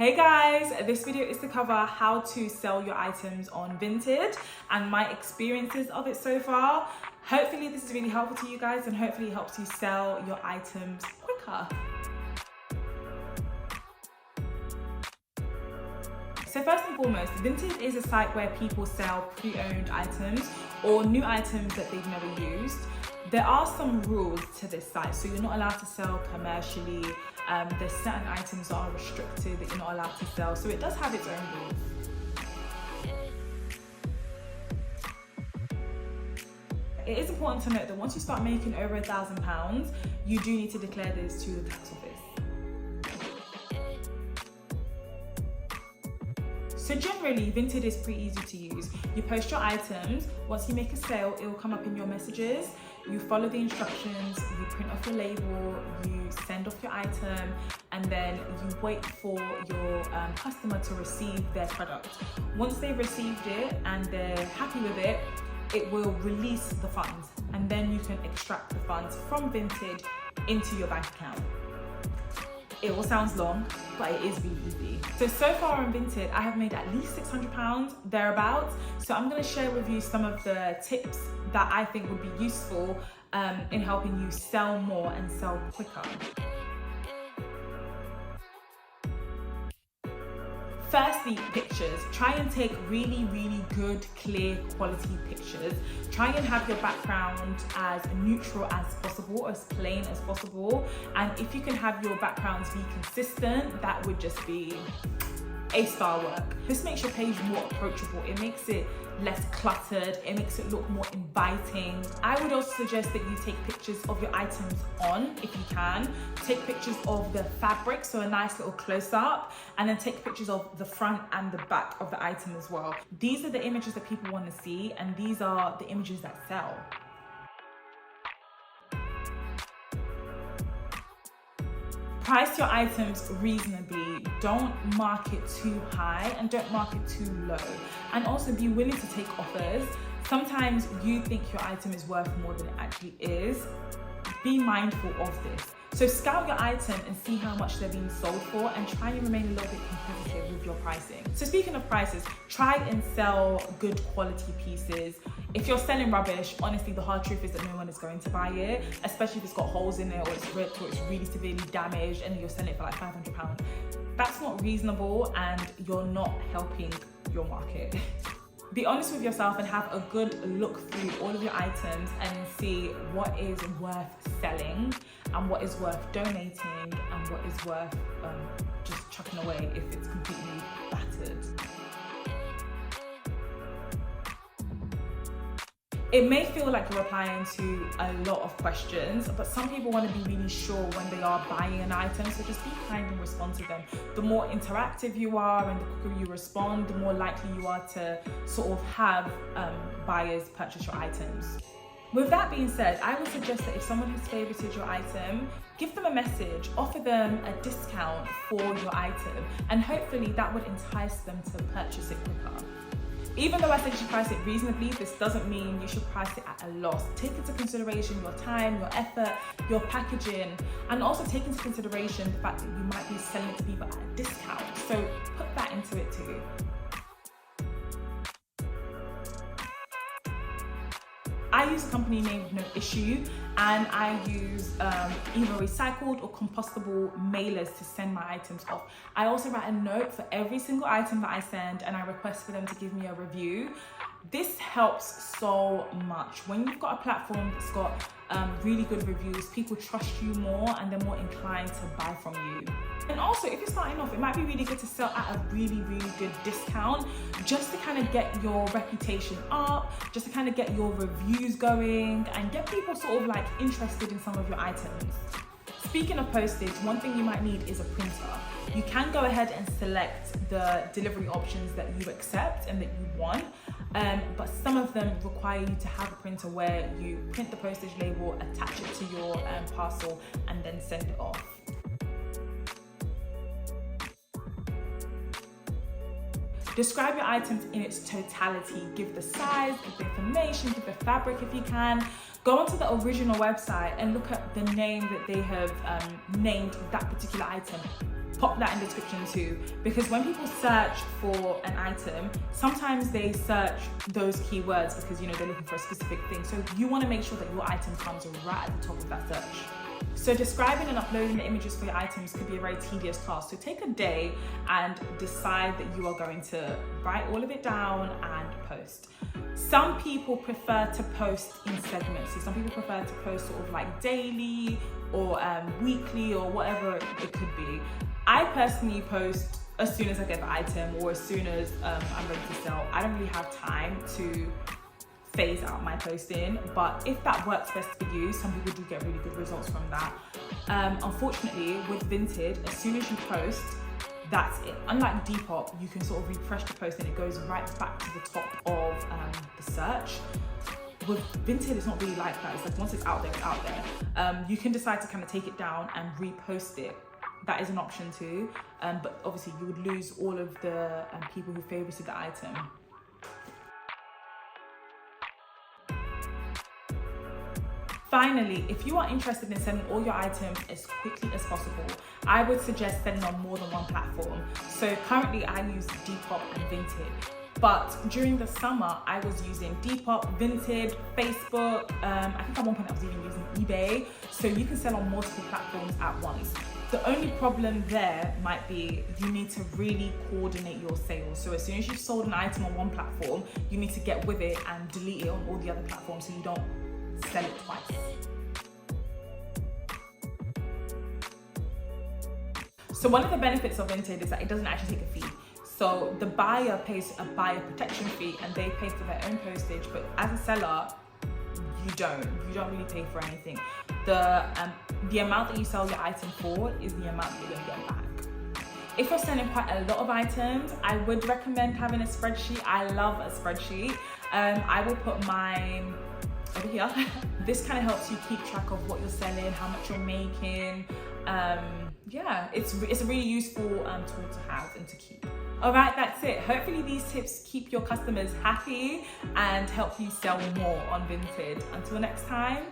Hey guys, this video is to cover how to sell your items on Vinted and my experiences of it so far. Hopefully this is really helpful to you guys and hopefully it helps you sell your items quicker. So first and foremost, Vinted is a site where people sell pre-owned items or new items that they've never used. There are some rules to this site, so you're not allowed to sell commercially. There's certain items that are restricted that you're not allowed to sell, so it does have its own rules. It is important to note that once you start making over £1,000, you do need to declare this to the tax office. So generally, Vinted is pretty easy to use. You post your items, once you make a sale, it will come up in your messages. You follow the instructions, you print off your label, you send off your item, and then you wait for your customer to receive their product. Once they've received it and they're happy with it, it will release the funds, and then you can extract the funds from Vinted into your bank account. It all sounds long, but it is really easy. So far on Vinted, I have made at least £600 thereabouts. So I'm gonna share with you some of the tips that I think would be useful in helping you sell more and sell quicker. Firstly, pictures. Try and take really good, clear, quality pictures. Try and have your background as neutral as possible, as plain as possible. And if you can have your backgrounds be consistent, that would just be A-star work. This makes your page more approachable. It makes it less cluttered. It makes it look more inviting. I would also suggest that you take pictures of your items on, if you can. Take pictures of the fabric, so a nice little close-up, and then take pictures of the front and the back of the item as well. These are the images that people want to see, and these are the images that sell. Price your items reasonably. Don't mark it too high and don't mark it too low. And also be willing to take offers. Sometimes you think your item is worth more than it actually is. Be mindful of this. So scout your item and see how much they're being sold for and try and remain a little bit competitive with your pricing. So speaking of prices, try and sell good quality pieces. If you're selling rubbish, honestly, the hard truth is that no one is going to buy it, especially if it's got holes in it or it's ripped or it's really severely damaged and you're selling it for like £500. That's not reasonable and you're not helping your market. Be honest with yourself and have a good look through all of your items and see what is worth selling and what is worth donating and what is worth just chucking away if it's completely battered. It may feel like you're replying to a lot of questions, but some people want to be really sure when they are buying an item, so just be kind and respond to them. The more interactive you are and the quicker you respond, the more likely you are to sort of have buyers purchase your items. With that being said, I would suggest that if someone has favorited your item, give them a message, offer them a discount for your item, and hopefully that would entice them to purchase it quicker. Even though I said you should price it reasonably, this doesn't mean you should price it at a loss. Take into consideration your time, your effort, your packaging, and also take into consideration the fact that you might be selling it to people at a discount. So put that into it too. I use a company named No Issue, and I use either recycled or compostable mailers to send my items off. I also write a note for every single item that I send and I request for them to give me a review. This helps so much. When you've got a platform that's got really good reviews, people trust you more and they're more inclined to buy from you. And also, if you're starting off, it might be really good to sell at a really good discount just to kind of get your reputation up, just to kind of get your reviews going and get people sort of like interested in some of your items. Speaking of postage, one thing you might need is a printer. You can go ahead and select the delivery options that you accept and that you want, but some of them require you to have a printer where you print the postage label, attach it to your parcel, and then send it off. Describe your items in its totality. Give the size, give the information, give the fabric if you can. Go onto the original website and look at the name that they have named that particular item. pop that in the description too, because when people search for an item, sometimes they search those keywords because they're looking for a specific thing. So you want to make sure that your item comes right at the top of that search. So describing and uploading the images for your items could be a very tedious task. So take a day and decide that you are going to write all of it down and post. Some people prefer to post in segments. So some people prefer to post sort of like daily or weekly or whatever it could be. I personally post as soon as I get the item or as soon as I'm ready to sell. I don't really have time to phase out my posting, but if that works best for you, some people do get really good results from that. Unfortunately, with Vinted, as soon as you post, that's it. Unlike Depop, you can sort of refresh the post and it goes right back to the top of the search. With Vinted, it's not really like that. It's like once it's out there, it's out there. You can decide to kind of take it down and repost it. That is an option too, but obviously you would lose all of the people who favorited the item. Finally, if you are interested in selling all your items as quickly as possible, I would suggest selling on more than one platform. So currently I use Depop and Vinted, but during the summer I was using Depop, Vinted, Facebook, I think at one point I was even using eBay. So you can sell on multiple platforms at once. The only problem there might be you need to really coordinate your sales. So as soon as you've sold an item on one platform, you need to get with it and delete it on all the other platforms so you don't sell it twice. So one of the benefits of Vinted is that it doesn't actually take a fee. So the buyer pays a buyer protection fee and they pay for their own postage, but as a seller, you don't really pay for anything. The amount that you sell your item for is the amount that you're gonna get back. If you're selling quite a lot of items, I would recommend having a spreadsheet. I love a spreadsheet. I will put mine over here. This kind of helps you keep track of what you're selling, how much you're making. Yeah, it's a really useful tool to have and to keep. All right, that's it. Hopefully these tips keep your customers happy and help you sell more on Vinted. Until next time.